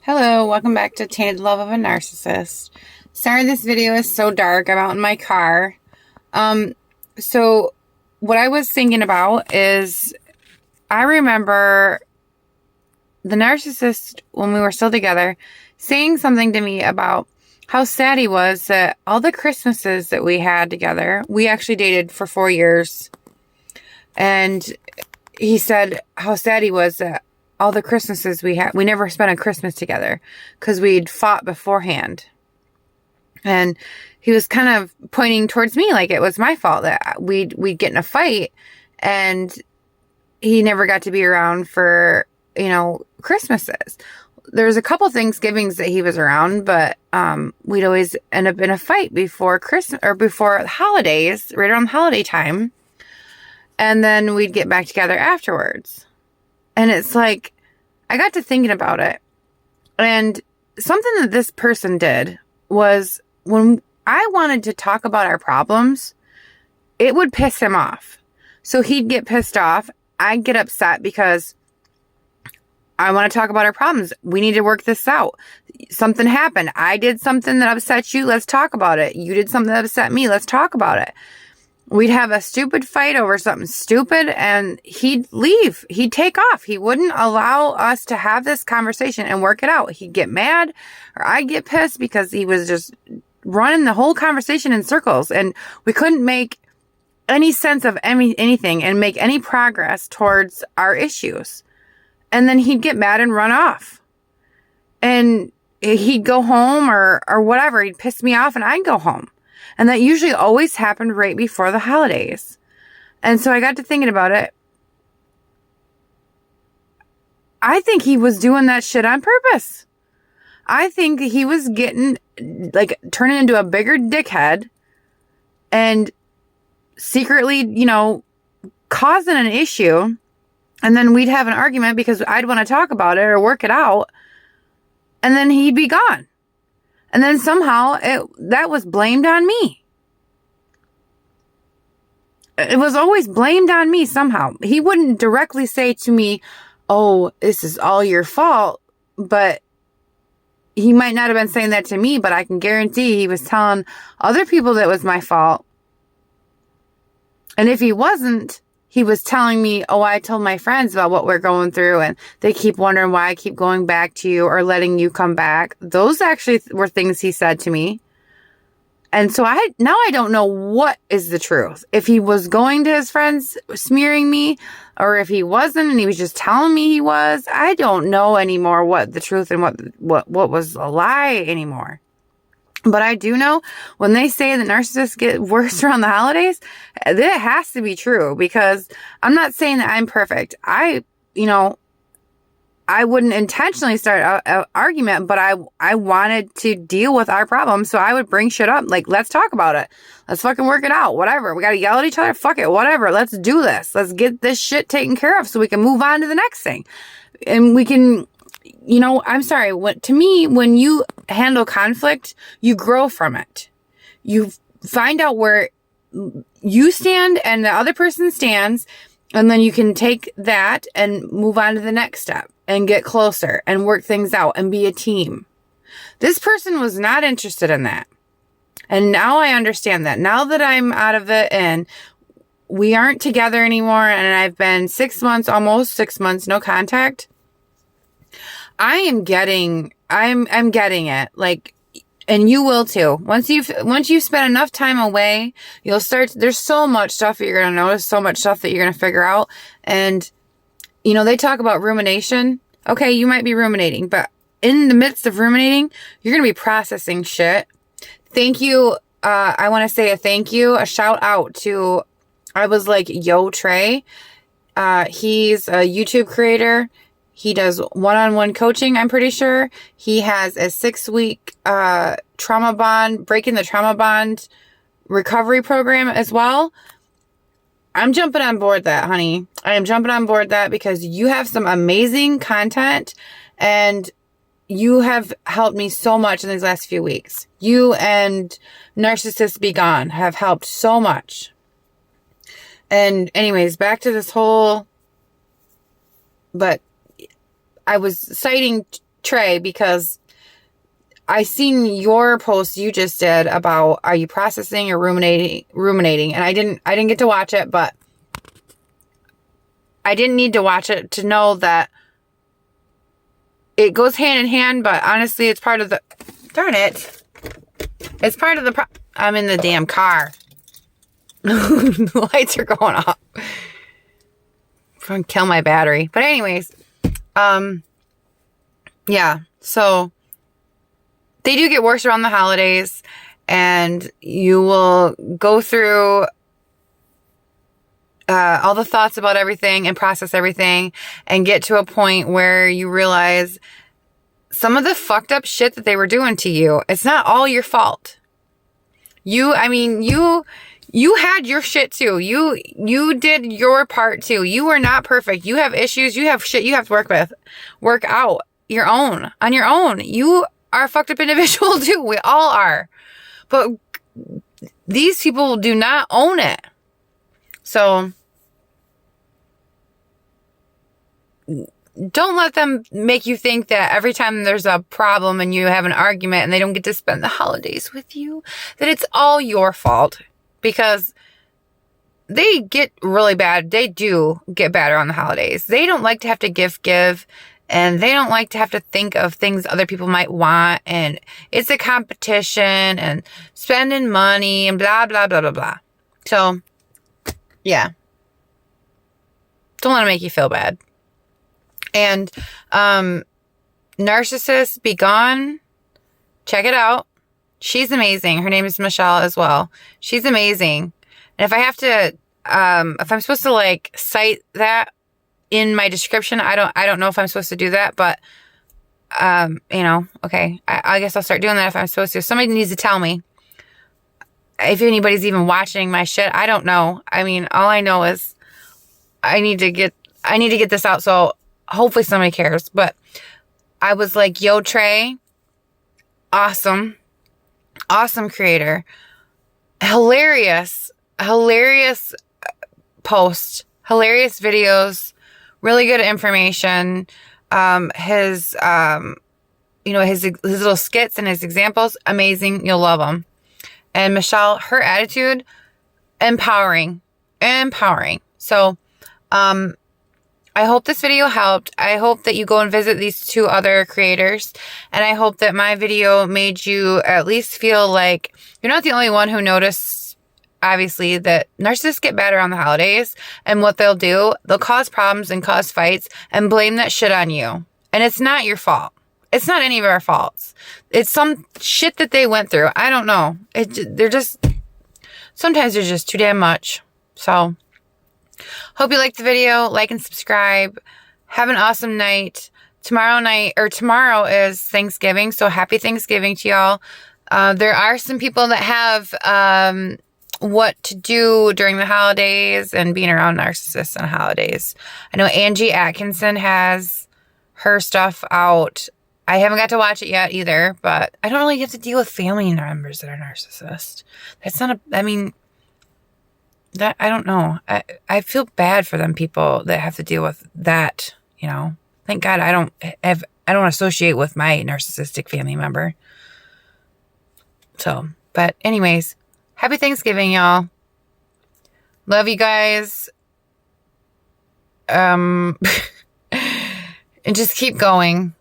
Hello, welcome back to Tainted Love of a Narcissist. Sorry this video is so dark. I'm out in my car. So what I was thinking about is I remember the narcissist, when we were still together, saying something to me about how sad he was that all the Christmases that we had together, we actually dated for 4 years. And he said how sad he was that all the Christmases we had, we never spent a Christmas together because we'd fought beforehand. And he was kind of pointing towards me like it was my fault that we'd get in a fight and he never got to be around for, Christmases. There's a couple Thanksgivings that he was around, but we'd always end up in a fight before Christmas or before the holidays, right around the holiday time. And then we'd get back together afterwards. And it's like, I got to thinking about it. And something that this person did was when I wanted to talk about our problems, it would piss him off. So he'd get pissed off. I'd get upset because I want to talk about our problems. We need to work this out. Something happened. I did something that upset you. Let's talk about it. You did something that upset me. Let's talk about it. We'd have a stupid fight over something stupid and he'd leave. He'd take off. He wouldn't allow us to have this conversation and work it out. He'd get mad or I'd get pissed because he was just running the whole conversation in circles and we couldn't make any sense of anything and make any progress towards our issues. And then he'd get mad and run off. And he'd go home or whatever. He'd piss me off and I'd go home. And that usually always happened right before the holidays. And so I got to thinking about it. I think he was doing that shit on purpose. I think he was turning into a bigger dickhead and secretly, causing an issue. And then we'd have an argument because I'd want to talk about it or work it out. And then he'd be gone. And then somehow that was blamed on me. It was always blamed on me somehow. He wouldn't directly say to me, oh, this is all your fault. But he might not have been saying that to me, but I can guarantee he was telling other people that it was my fault. And if he wasn't, he was telling me, oh, I told my friends about what we're going through and they keep wondering why I keep going back to you or letting you come back. Those actually were things he said to me. And so now I don't know what is the truth. If he was going to his friends smearing me or if he wasn't and he was just telling me he was, I don't know anymore what the truth and what was a lie anymore. But I do know when they say that narcissists get worse around the holidays, that has to be true because I'm not saying that I'm perfect. I wouldn't intentionally start an argument, but I wanted to deal with our problem. So I would bring shit up. Like, let's talk about it. Let's fucking work it out. Whatever. We got to yell at each other. Fuck it. Whatever. Let's do this. Let's get this shit taken care of so we can move on to the next thing. And we can... I'm sorry. To me, when you handle conflict, you grow from it. You find out where you stand and the other person stands, and then you can take that and move on to the next step and get closer and work things out and be a team. This person was not interested in that. And now I understand that. Now that I'm out of it and we aren't together anymore and I've been almost 6 months, no contact. I'm getting it. Like, and you will too. Once you've spent enough time away, you'll start, there's so much stuff that you're going to notice, so much stuff that you're going to figure out. And, they talk about rumination. Okay, you might be ruminating, but in the midst of ruminating, you're going to be processing shit. Thank you. I want to say a shout out to, I was like, Yo Trey. He's a YouTube creator. He does one-on-one coaching, I'm pretty sure. He has a 6-week breaking the trauma bond recovery program as well. I'm jumping on board that, honey. I am jumping on board that because you have some amazing content and you have helped me so much in these last few weeks. You and Narcissist Be Gone have helped so much. And anyways, back to this whole... But I was citing Trey, because I seen your post you just did about, are you processing or ruminating? And I didn't get to watch it, but I didn't need to watch it to know that it goes hand in hand, but honestly, it's part of the, darn it. It's part of the, I'm in the damn car. The lights are going off. I'm trying to kill my battery. But anyways, yeah, so they do get worse around the holidays, and you will go through all the thoughts about everything and process everything and get to a point where you realize some of the fucked up shit that they were doing to you, it's not all your fault. You had your shit too. You did your part too. You were not perfect. You have issues. You have shit you have to work out on your own. You are a fucked up individual too. We all are. But these people do not own it. So don't let them make you think that every time there's a problem and you have an argument and they don't get to spend the holidays with you, that it's all your fault. Because they get really bad. They do get bad around the holidays. They don't like to have to give, and they don't like to have to think of things other people might want, and it's a competition and spending money and blah, blah, blah, blah, blah. So, yeah. Don't let them make you feel bad. And Narcissist, Be Gone. Check it out. She's amazing. Her name is Michelle as well. She's amazing. And if I have to, if I'm supposed to like cite that in my description, I don't know if I'm supposed to do that, but, you know, okay. I guess I'll start doing that if I'm supposed to. Somebody needs to tell me if anybody's even watching my shit. I don't know. I mean, all I know is I need to get this out. So hopefully somebody cares, but I was like, yo, Trey, awesome creator, hilarious post, hilarious videos, really good information. His little skits and his examples, amazing. You'll love them. And Michelle, her attitude, empowering. So, I hope this video helped. I hope that you go and visit these two other creators. And I hope that my video made you at least feel like you're not the only one who noticed, obviously, that narcissists get bad around the holidays. And what they'll do, they'll cause problems and cause fights and blame that shit on you. And it's not your fault. It's not any of our faults. It's some shit that they went through. I don't know. Sometimes they're just too damn much. So, hope you liked the video. Like and subscribe. Have an awesome night. Tomorrow is Thanksgiving, so happy Thanksgiving to y'all. There are some people that have what to do during the holidays and being around narcissists on holidays. I know Angie Atkinson has her stuff out. I haven't got to watch it yet either, but I don't really get to deal with family members that are narcissists. I don't know. I feel bad for them people that have to deal with that, you know. Thank God I don't associate with my narcissistic family member. So, but anyways, happy Thanksgiving, y'all. Love you guys. And just keep going.